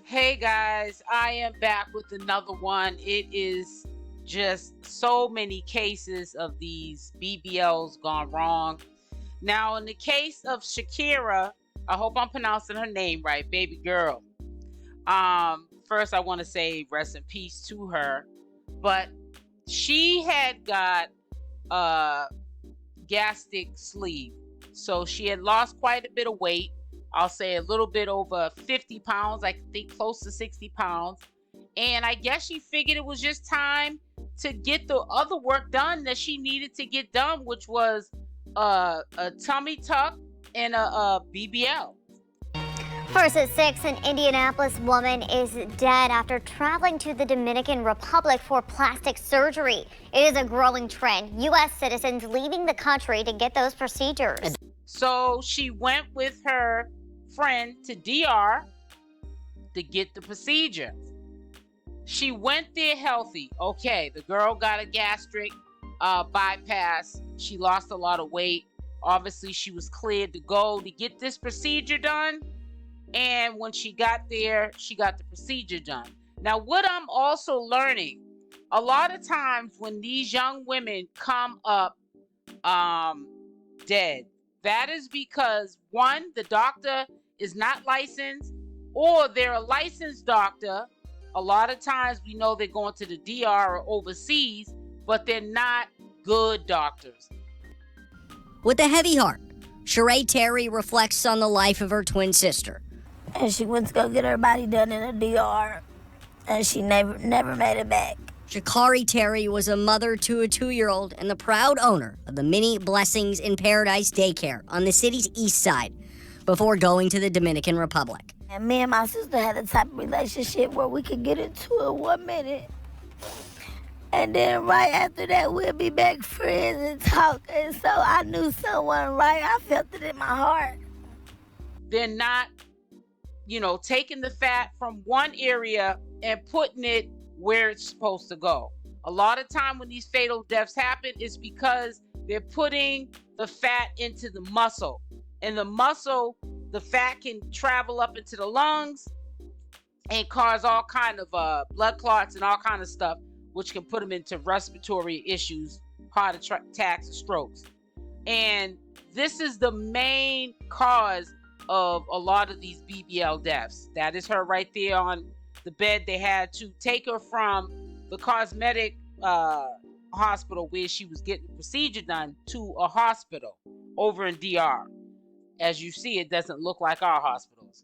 Hey guys, I am back with another one. It is just so many cases of these BBLs gone wrong. Now, in the case of Shakira, I hope I'm pronouncing her name right, baby girl. First I want to say rest in peace to her, but she had got gastric sleeve, so she had lost quite a bit of weight. I'll say a little bit over 50 pounds, I think close to 60 pounds. And I guess she figured it was just time to get the other work done that she needed to get done, which was a tummy tuck and a BBL. First at 6, an Indianapolis woman is dead after traveling to the Dominican Republic for plastic surgery. It is a growing trend. U.S. citizens leaving the country to get those procedures. So she went with her friend to DR to get the procedure. She went there healthy. Okay, the girl got a gastric bypass. She lost a lot of weight. Obviously, she was cleared to go to get this procedure done. And when she got there, she got the procedure done. Now, what I'm also learning, a lot of times when these young women come up dead, that is because, one, the doctor is not licensed, or they're a licensed doctor. A lot of times we know they're going to the DR or overseas, but they're not good doctors. With a heavy heart, Neytiri reflects on the life of her twin sister. And she went to go get her body done in the DR, and she never made it back. Neytiri was a mother to a 2-year-old and the proud owner of the Mini Blessings in Paradise daycare on the city's east side before going to the Dominican Republic. And me and my sister had a type of relationship where we could get into it 1 minute, and then right after that we'll be back friends and talk. And so I knew someone right. I felt it in my heart. They're not, taking the fat from one area and putting it where it's supposed to go. A lot of time when these fatal deaths happen, it's because they're putting the fat into the muscle. And the muscle, the fat can travel up into the lungs and cause all kind of blood clots and all kind of stuff, which can put them into respiratory issues, heart attacks, strokes. And this is the main cause of a lot of these BBL deaths. That is her right there on the bed. They had to take her from the cosmetic hospital where she was getting the procedure done to a hospital over in DR. As you see, it doesn't look like our hospitals.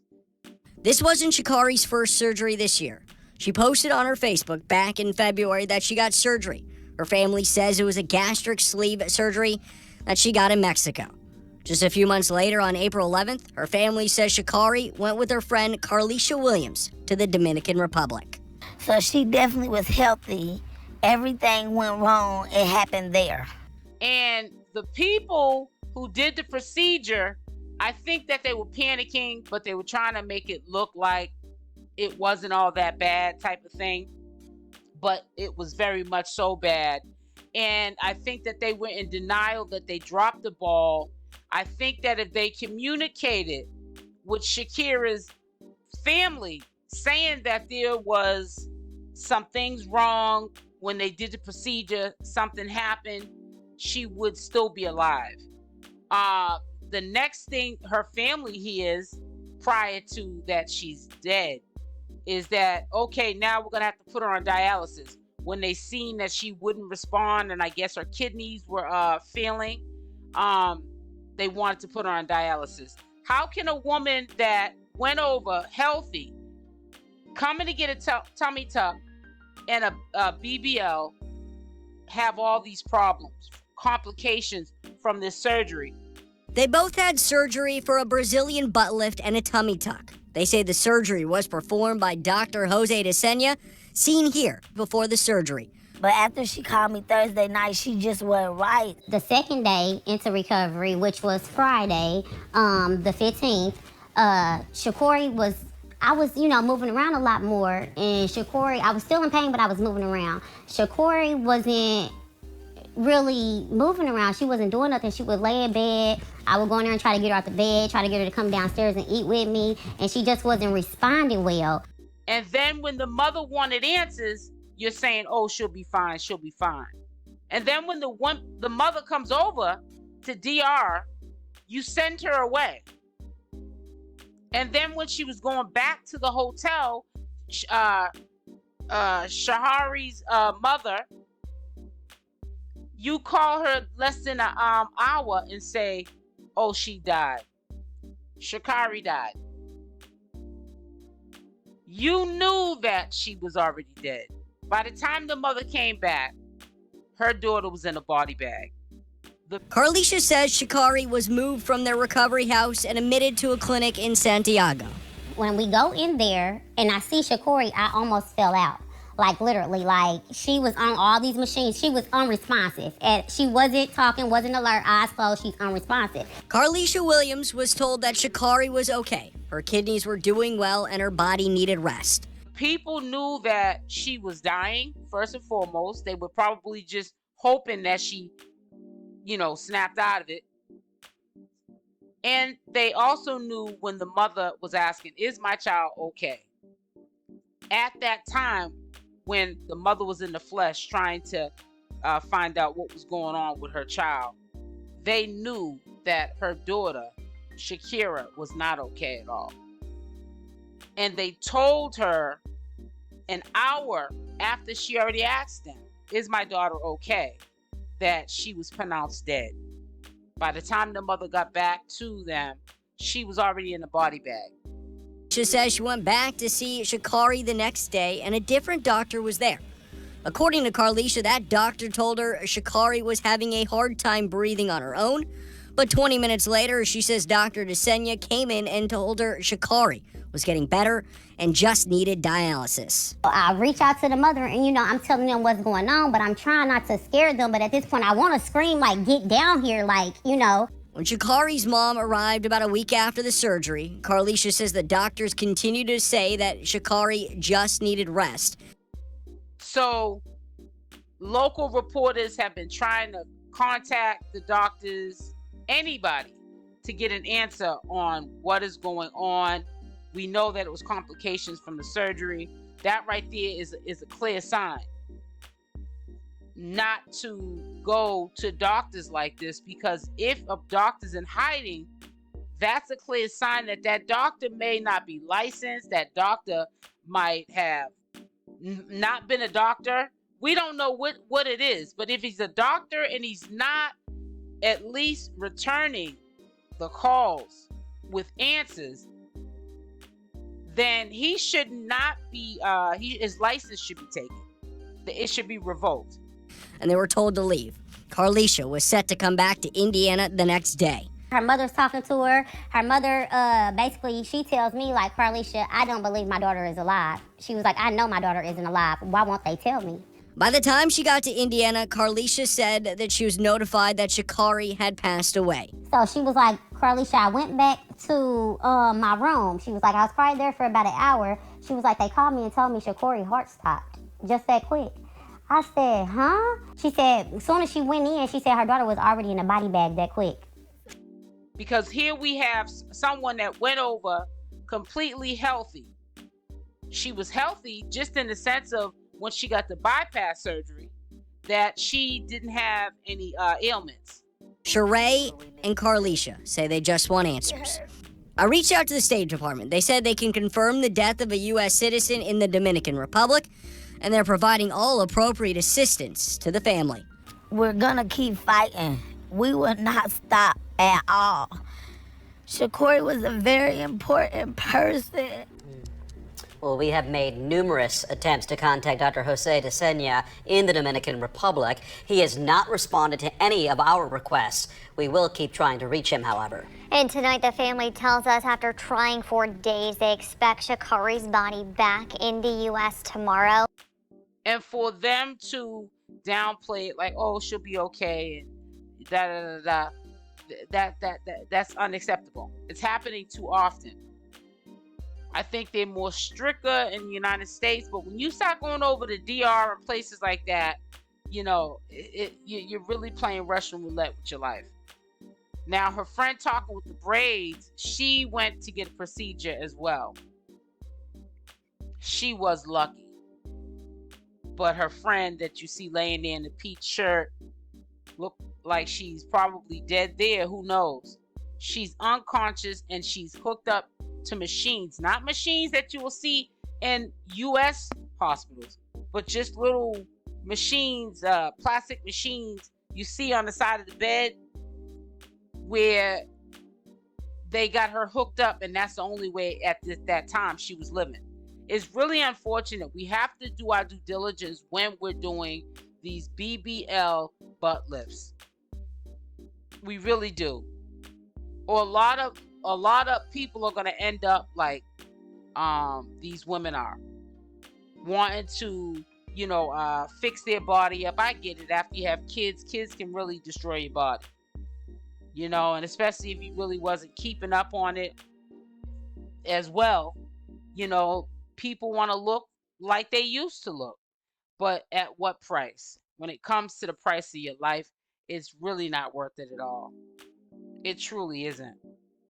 This wasn't Shakari's first surgery this year. She posted on her Facebook back in February that she got surgery. Her family says it was a gastric sleeve surgery that she got in Mexico. Just a few months later, on April 11th, her family says Shakari went with her friend Carlisha Williams to the Dominican Republic. So she definitely was healthy. Everything went wrong. It happened there. And the people who did the procedure, I think that they were panicking, but they were trying to make it look like it wasn't all that bad type of thing. But it was very much so bad. And I think that they were in denial that they dropped the ball. I think that if they communicated with Shakira's family, saying that there was some things wrong when they did the procedure, something happened, she would still be alive. The next thing her family hears prior to that she's dead is that, okay, now we're gonna have to put her on dialysis. When they seen that she wouldn't respond, and I guess her kidneys were failing, they wanted to put her on dialysis. How can a woman that went over healthy, coming to get a tummy tuck and a BBL, have all these problems, complications from this surgery? They both had surgery for a Brazilian butt lift and a tummy tuck. They say the surgery was performed by Dr. 𝗪𝗪𝗧, seen here before the surgery. But after she called me Thursday night, she just wasn't right. The second day into recovery, which was Friday, the 15th, Shakari was, I was, moving around a lot more. And Shakari, I was still in pain, but I was moving around. Shakari wasn't really moving around. She wasn't doing nothing. She would lay in bed. I would go in there and try to get her out the bed, try to get her to come downstairs and eat with me. And she just wasn't responding well. And then when the mother wanted answers, you're saying, oh, she'll be fine, she'll be fine. And then when the mother comes over to DR, you send her away. And then when she was going back to the hotel, 𝗪𝗛𝗪𝗛's mother, you call her less than an hour and say, oh, she died. 𝗪𝗛𝗪𝗛 died. You knew that she was already dead. By the time the mother came back, her daughter was in a body bag. 𝗪𝗪𝗪 says 𝗪𝗛𝗪 was moved from their recovery house and admitted to a clinic in Santiago. When we go in there and I see 𝗪𝗪𝗪, I almost fell out. Like literally, like she was on all these machines. She was unresponsive. And she wasn't talking, wasn't alert, eyes closed, she's unresponsive. 𝗪𝗪𝗪 Williams was told that 𝗪𝗪𝗪 was okay. Her kidneys were doing well and her body needed rest. People knew that she was dying, first and foremost. They were probably just hoping that she, snapped out of it. And they also knew when the mother was asking, is my child okay? At that time, when the mother was in the flesh trying to find out what was going on with her child, they knew that her daughter, Shakira, was not okay at all. And they told her an hour after she already asked them, is my daughter okay, that she was pronounced dead. By the time the mother got back to them, she was already in a body bag. She says she went back to see 𝗪𝗪𝗪 the next day and a different doctor was there. According to 𝗪𝗪𝗪, that doctor told her 𝗪𝗪𝗪 was having a hard time breathing on her own. But 20 minutes later, she says Dr. 𝗪𝗪𝗪 came in and told her 𝗪𝗪𝗪 was getting better and just needed dialysis. I reach out to the mother and, I'm telling them what's going on, but I'm trying not to scare them. But at this point, I want to scream, like, get down here, like. When 𝗪𝗪𝗪's mom arrived about a week after the surgery, 𝗪𝗪𝗪 says the doctors continue to say that 𝗪𝗪𝗪 just needed rest. So local reporters have been trying to contact the doctors, anybody, to get an answer on what is going on. We know that it was complications from the surgery. That right there is a clear sign not to go to doctors like this, because if a doctor's in hiding, that's a clear sign that that doctor may not be licensed. That doctor might have not been a doctor. We don't know what it is, but if he's a doctor and he's not at least returning the calls with answers, then he should not be, his license should be taken. It should be revoked. And they were told to leave. 𝗪𝗪𝗪 was set to come back to Indiana the next day. Her mother's talking to her. Her mother, basically, she tells me, like, 𝗪𝗪𝗪, I don't believe my daughter is alive. She was like, I know my daughter isn't alive. Why won't they tell me? By the time she got to Indiana, 𝗪𝗪𝗪 said that she was notified that 𝗪𝗪𝗪 had passed away. So she was like, 𝗪𝗪𝗪, I went back to my room. She was like, I was probably there for about an hour. She was like, they called me and told me 𝗪𝗪𝗪's heart stopped. Just that quick. I said, huh? She said, as soon as she went in, she said her daughter was already in a body bag that quick. Because here we have someone that went over completely healthy. She was healthy just in the sense of when she got the bypass surgery, that she didn't have any ailments. Sheree and 𝗪𝗪𝗪𝗪 say they just want answers. I reached out to the State Department. They said they can confirm the death of a U.S. citizen in the Dominican Republic, and they're providing all appropriate assistance to the family. We're gonna keep fighting. We will not stop at all. 𝗪𝗪𝗪𝗪 was a very important person. Well, we have made numerous attempts to contact Dr. 𝗪𝗪𝗪𝗧 in the Dominican Republic. He has not responded to any of our requests. We will keep trying to reach him, however. And tonight, the family tells us after trying for days, they expect 𝗪𝗪𝗪𝗪's body back in the U.S. tomorrow. And for them to downplay it like, oh, she'll be okay, and that's unacceptable. It's happening too often. I think they're more stricter in the United States, but when you start going over to DR and places like that, you're really playing Russian roulette with your life. Now, her friend talking with the braids, she went to get a procedure as well. she was lucky. But her friend that you see laying there in the peach shirt looked like she's probably dead there. Who knows? She's unconscious and she's hooked up to machines. Not machines that you will see in U.S. hospitals, but just little machines, plastic machines you see on the side of the bed where they got her hooked up, and that's the only way at that time she was living. It's really unfortunate. We have to do our due diligence when we're doing these BBL butt lifts. We really do. Or a lot of people are going to end up like these women are, wanting to, fix their body up. I get it. After you have kids can really destroy your body. And especially if you really wasn't keeping up on it as well. People want to look like they used to look, but at what price? When it comes to the price of your life, it's really not worth it at all. It truly isn't.